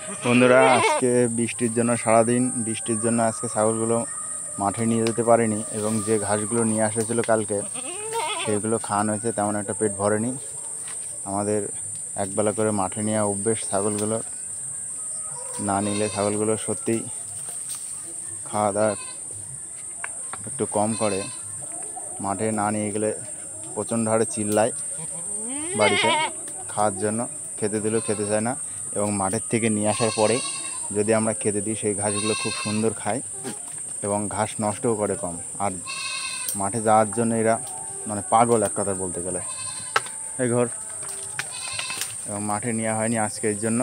বন্ধুরা, আজকে বৃষ্টির জন্য সারাদিন বৃষ্টির জন্য আজকে ছাগলগুলো মাঠে নিয়ে যেতে পারিনি এবং যে ঘাসগুলো নিয়ে এসেছিলো কালকে সেগুলো খাওয়ানো হয়েছে, তেমন একটা পেট ভরেনি। আমাদের একবেলা করে মাঠে নেওয়া অভ্যেস ছাগলগুলো, না নিলে ছাগলগুলো সত্যিই খাওয়া দাওয়া একটু কম করে। মাঠে না নিয়ে গেলে প্রচণ্ড হারে চিল্লায় বাড়িতে খাওয়ার জন্য, খেতে দিলেও খেতে চায় না। এবং মাঠের থেকে নিয়ে আসার পরে যদি আমরা খেতে দিই সেই ঘাসগুলো খুব সুন্দর খায় এবং ঘাস নষ্টও করে কম। আর মাঠে যাওয়ার জন্য এরা মানে পাগল এক কথা বলতে গেলে। এই ঘর এবং মাঠে নেওয়া হয়নি আজকে, এর জন্য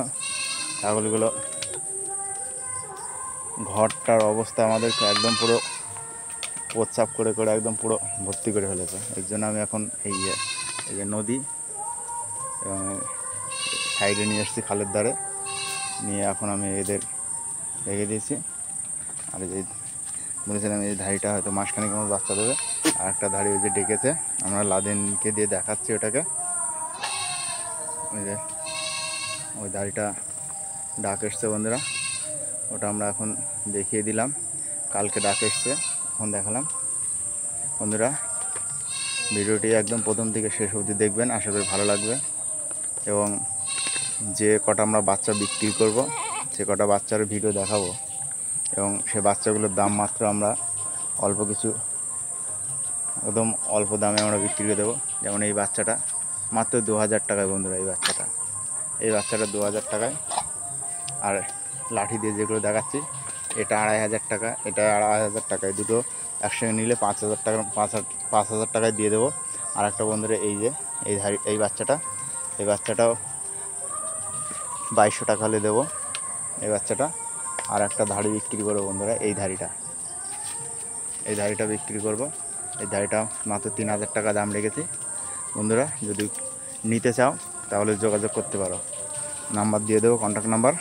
ছাগলগুলো ঘরটার অবস্থা আমাদের একদম পুরো প্রস্রাব করে করে একদম পুরো ভর্তি করে ফেলেছে। এর জন্য আমি এখন এই যে নদী এবং সাইডে নিয়ে এসেছি খালের ধারে, নিয়ে এখন আমি এদের রেখে দিয়েছি। আর এই যে বলেছিলাম এই ধাড়িটা হয়তো মাসখানেক আমার বাচ্চা দেবে, আর একটা ধাড়ি ওই যে ডেকেছে, আমরা লাদেনকে দিয়ে দেখাচ্ছি ওটাকে। ওই যে ওই ধাড়িটা ডাক এসছে বন্ধুরা, ওটা আমরা এখন দেখিয়ে দিলাম। কালকে ডাক এসছে, এখন দেখালাম। বন্ধুরা, ভিডিওটি একদম প্রথম থেকে শেষ অবধি দেখবেন, আশা করি ভালো লাগবে। এবং যে কটা আমরা বাচ্চা বিক্রি করব সে কটা বাচ্চার ভিডিও দেখাবো এবং সে বাচ্চাগুলোর দাম মাত্র আমরা অল্প কিছু, একদম অল্প দামে আমরা বিক্রি করে দেবো। যেমন এই বাচ্চাটা মাত্র 2000 টাকায় বন্ধুরা, এই বাচ্চাটা 2000 টাকায়। আর লাঠি দিয়ে যেগুলো দেখাচ্ছি এটা 2500 টাকা, এটা 2500 টাকায়। দুটো একসঙ্গে নিলে 5000 টাকা, 5000 টাকায় দিয়ে দেবো। আর একটা বন্ধুরা এই যে এই বাচ্চাটাও 2200 টাকা হলে দেবো এই বাচ্চাটা। আর একটা ধাড়ি বিক্রি করবো বন্ধুরা, এই ধাড়িটা বিক্রি করব। এই ধাড়িটা মাত্র 3000 টাকা দাম রেখেছি। বন্ধুরা, যদি নিতে চাও তাহলে যোগাযোগ করতে পারো, নাম্বার দিয়ে দেবো, কন্ট্যাক্ট নাম্বার।